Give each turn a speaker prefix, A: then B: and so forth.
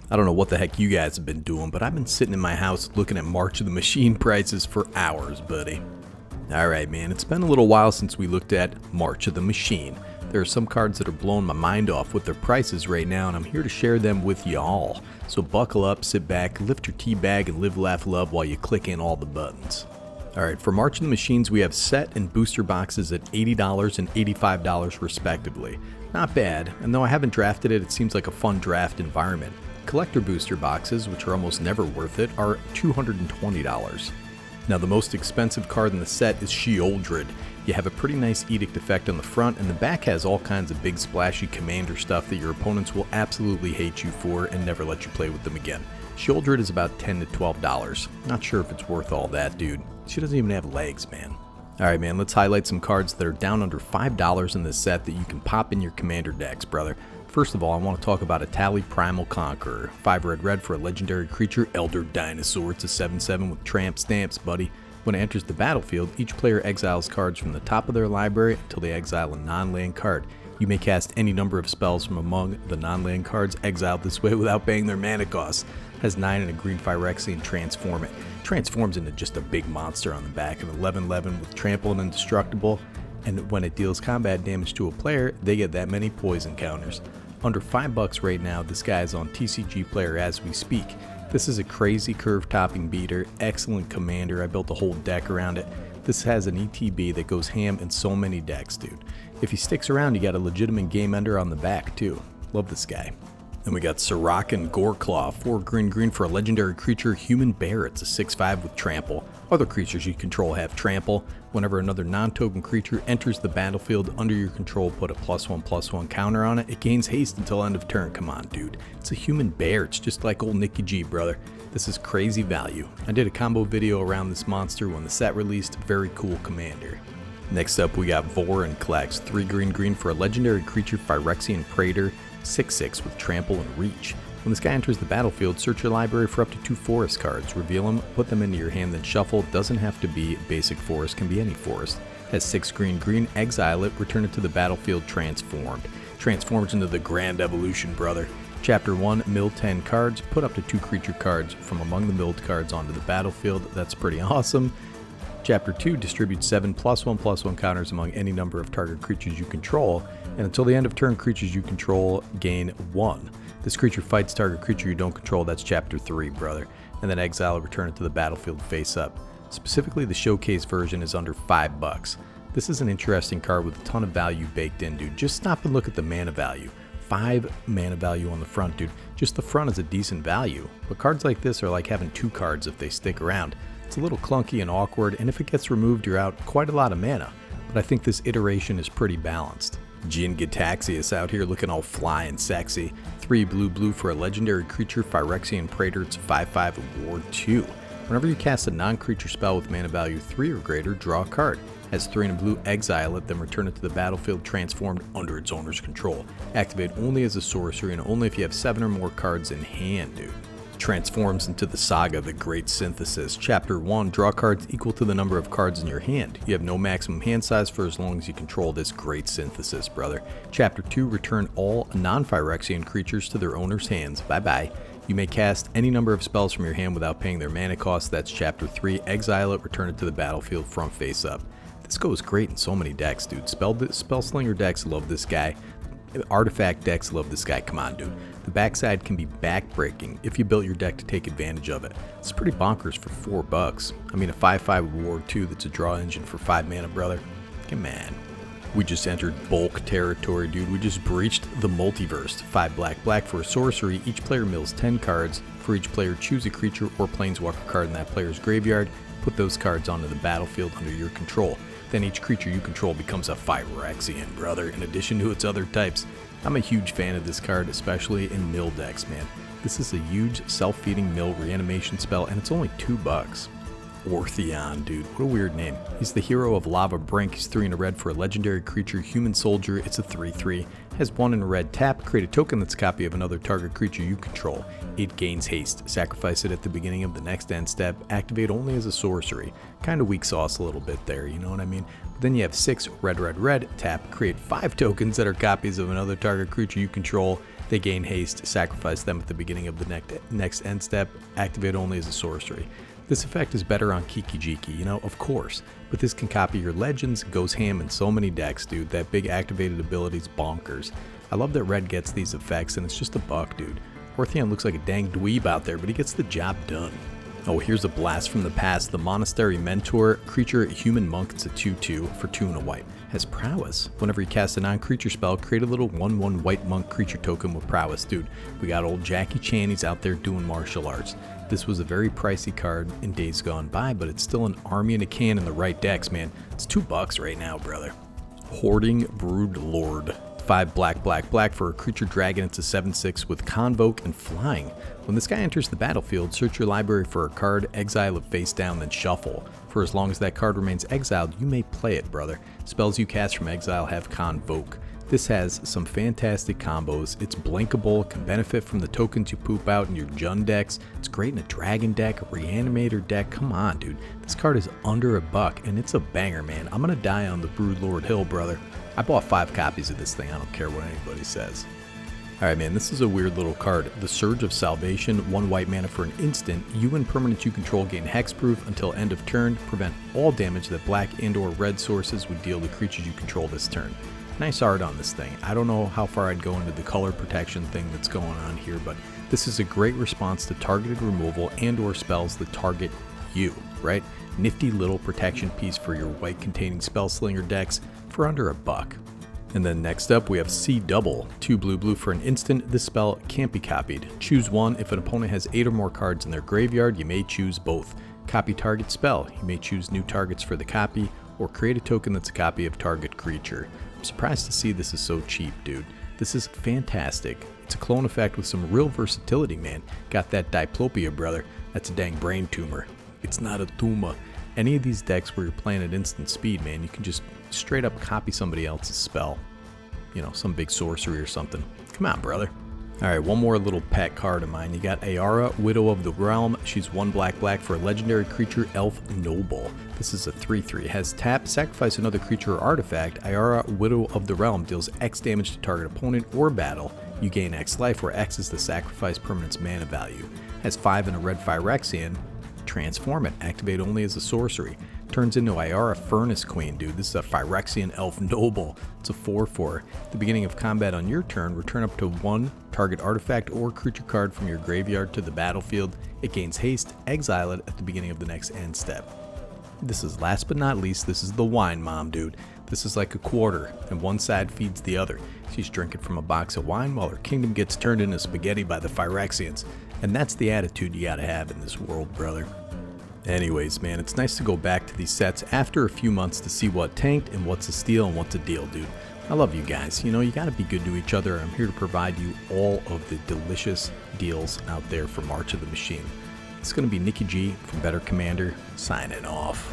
A: I don't know what the heck you guys have been doing, but I've been sitting in my house looking at March of the Machine prices for hours, buddy. Alright man, it's been a little while since we looked at March of the Machine. There are some cards that are blowing my mind off with their prices right now, and I'm here to share them with y'all. So buckle up, sit back, lift your tea bag, and live, laugh, love while you click in all the buttons. Alright, for March of the Machines, we have set and booster boxes at $80 and $85 respectively. Not bad, and though I haven't drafted it, it seems like a fun draft environment. Collector booster boxes, which are almost never worth it, are $220. Now the most expensive card in the set is Sheoldred. You have a pretty nice edict effect on the front, and the back has all kinds of big splashy commander stuff that your opponents will absolutely hate you for and never let you play with them again. Sheoldred is about $10 to $12. Not sure if it's worth all that, dude. She doesn't even have legs, man. Alright man, let's highlight some cards that are down under $5 in this set that you can pop in your commander decks, brother. First of all, I want to talk about Atali Primal Conqueror. 5 red for a legendary creature, Elder Dinosaur. It's a 7/7 with tramp stamps, buddy. When it enters the battlefield, each player exiles cards from the top of their library until they exile a non-land card. You may cast any number of spells from among the non-land cards exiled this way without paying their mana costs. Has 9 and a green Phyrexian Transform it. Transforms into just a big monster on the back, an 11/11 with trample and indestructible. And when it deals combat damage to a player, they get that many poison counters. Under $5 right now, this guy is on TCG Player as we speak. This is a crazy curve topping beater, excellent commander. I built a whole deck around it. This has an ETB that goes ham in so many decks, dude. If he sticks around, you got a legitimate game ender on the back too. Love this guy. Then we got Sirakan Goreclaw, 4 green for a legendary creature, Human Bear. It's a 6/5 with trample. Other creatures you control have trample. Whenever another non-token creature enters the battlefield under your control, put a +1/+1 counter on it. It gains haste until end of turn. Come on, dude. It's a Human Bear. It's just like old Nicky G, brother. This is crazy value. I did a combo video around this monster when the set released. Very cool commander. Next up, we got Vorin Klex, 3 green for a legendary creature, Phyrexian Praetor. 6/6 with trample and reach. When this guy enters the battlefield, search your library for up to 2 forest cards. Reveal them, put them into your hand, then shuffle. Doesn't have to be basic forest, can be any forest. Has 6 green, exile it, return it to the battlefield transformed. Transforms into the Grand Evolution, brother. Chapter 1, mill 10 cards, put up to 2 creature cards from among the milled cards onto the battlefield. That's pretty awesome. Chapter 2 distributes 7 +1/+1 counters among any number of target creatures you control, and until the end of turn, creatures you control gain 1. This creature fights target creature you don't control. That's Chapter 3, brother. And then exile, return it to the battlefield face up. Specifically, the showcase version is under $5. This is an interesting card with a ton of value baked in, dude. Just stop and look at the mana value. 5 mana value on the front, dude. Just the front is a decent value. But cards like this are like having 2 cards if they stick around. It's a little clunky and awkward, and if it gets removed, you're out quite a lot of mana. But I think this iteration is pretty balanced. Jin Gitaxias out here looking all fly and sexy. 3 blue for a legendary creature, Phyrexian Praetor. It's 5/5 with Ward 2. Whenever you cast a non-creature spell with mana value 3 or greater, draw a card. Has 3 and a blue, exile it, then return it to the battlefield transformed under its owner's control. Activate only as a sorcery and only if you have 7 or more cards in hand, dude. Transforms into the Saga, the Great Synthesis. Chapter 1, draw cards equal to the number of cards in your hand. You have no maximum hand size for as long as you control this Great Synthesis, brother. Chapter 2, return all non-Phyrexian creatures to their owner's hands. Bye-bye. You may cast any number of spells from your hand without paying their mana cost. That's Chapter 3, exile it, return it to the battlefield front face up. This goes great in so many decks, dude. Spell slinger decks love this guy. Artifact decks love this guy. Come on, dude. The backside can be backbreaking if you built your deck to take advantage of it. It's pretty bonkers for $4. I mean, a 5/5 Ward 2 that's a draw engine for 5 mana, brother. Come on. We just entered bulk territory, dude. We just breached the multiverse. 5 black for a sorcery. Each player mills 10 cards. For each player, choose a creature or planeswalker card in that player's graveyard. Put those cards onto the battlefield under your control. Then each creature you control becomes a Phyrexian, brother, in addition to its other types. I'm a huge fan of this card, especially in mill decks, man. This is a huge self-feeding mill reanimation spell, and it's only $2. Ortheon, dude. What a weird name. He's the hero of Lava Brink. He's 3 and a red for a legendary creature, Human Soldier. It's a 3/3. Has 1 and a red. Tap. Create a token that's a copy of another target creature you control. It gains haste. Sacrifice it at the beginning of the next end step. Activate only as a sorcery. Kind of weak sauce a little bit there, you know what I mean? But then you have 6 red. Tap. Create 5 tokens that are copies of another target creature you control. They gain haste, sacrifice them at the beginning of the next end step, activate only as a sorcery. This effect is better on Kiki Jiki, you know, of course, but this can copy your legends, goes ham in so many decks, dude. That big activated ability's bonkers. I love that red gets these effects, and it's just a buck, dude. Orthion looks like a dang dweeb out there, but he gets the job done. Oh, here's a blast from the past. The Monastery Mentor, creature human monk. It's a 2/2 for 2 and a white. Has prowess. Whenever you cast a non-creature spell, create a little 1/1 white monk creature token with prowess. Dude, we got old Jackie Chan. He's out there doing martial arts. This was a very pricey card in days gone by, but it's still an army in a can in the right decks, man. It's $2 right now, brother. Hoarding Brood Lord. 5 black for a creature dragon. It's a 7/6 with convoke and flying. When this guy enters the battlefield, search your library for a card, exile it face down, then shuffle. For as long as that card remains exiled, you may play it, brother. Spells you cast from exile have convoke. This has some fantastic combos. It's blinkable, can benefit from the tokens you poop out in your Jund decks. It's great in a dragon deck, a reanimator deck. Come on, dude. This card is under $1, and it's a banger, man. I'm gonna die on the Broodlord Hill, brother. I bought 5 copies of this thing. I don't care what anybody says. Alright, man, this is a weird little card. The Surge of Salvation, 1 white mana for an instant. You and permanents you control gain hexproof until end of turn. Prevent all damage that black and or red sources would deal to creatures you control this turn. Nice art on this thing. I don't know how far I'd go into the color protection thing that's going on here, but this is a great response to targeted removal and or spells that target you, right? Nifty little protection piece for your white containing spell slinger decks for under $1. And then next up we have C Double, 2 blue for an instant. This spell can't be copied. Choose one. If an opponent has 8 or more cards in their graveyard, you may choose both. Copy target spell. You may choose new targets for the copy, or create a token that's a copy of target creature. I'm surprised to see this is so cheap, dude. This is fantastic. It's a clone effect with some real versatility, man. Got that diplopia, brother. That's a dang brain tumor. It's not a tumor. Any of these decks where you're playing at instant speed, man, you can just straight up copy somebody else's spell. You know, some big sorcery or something. Come on, brother. Alright, one more little pet card of mine. You got Ayara, Widow of the Realm. She's 1 black for a legendary creature, Elf Noble. This is a 3/3. Has tap, sacrifice another creature or artifact. Ayara, Widow of the Realm deals X damage to target opponent or battle. You gain X life, where X is the sacrifice permanent's mana value. Has 5 and a red Phyrexian. Transform it. Activate only as a sorcery. Turns into Ayara Furnace Queen, dude. This is a Phyrexian Elf Noble. It's a 4/4. At the beginning of combat on your turn, return up to 1 target artifact or creature card from your graveyard to the battlefield. It gains haste. Exile it at the beginning of the next end step. This is last but not least, this is the wine mom, dude. This is like a quarter, and one side feeds the other. She's drinking from a box of wine while her kingdom gets turned into spaghetti by the Phyrexians. And that's the attitude you gotta have in this world, brother. Anyways, man, it's nice to go back to these sets after a few months to see what tanked and what's a steal and what's a deal, dude. I love you guys. You know, you gotta be good to each other. I'm here to provide you all of the delicious deals out there for March of the Machine. It's gonna be Nikki G from Better Commander, signing off.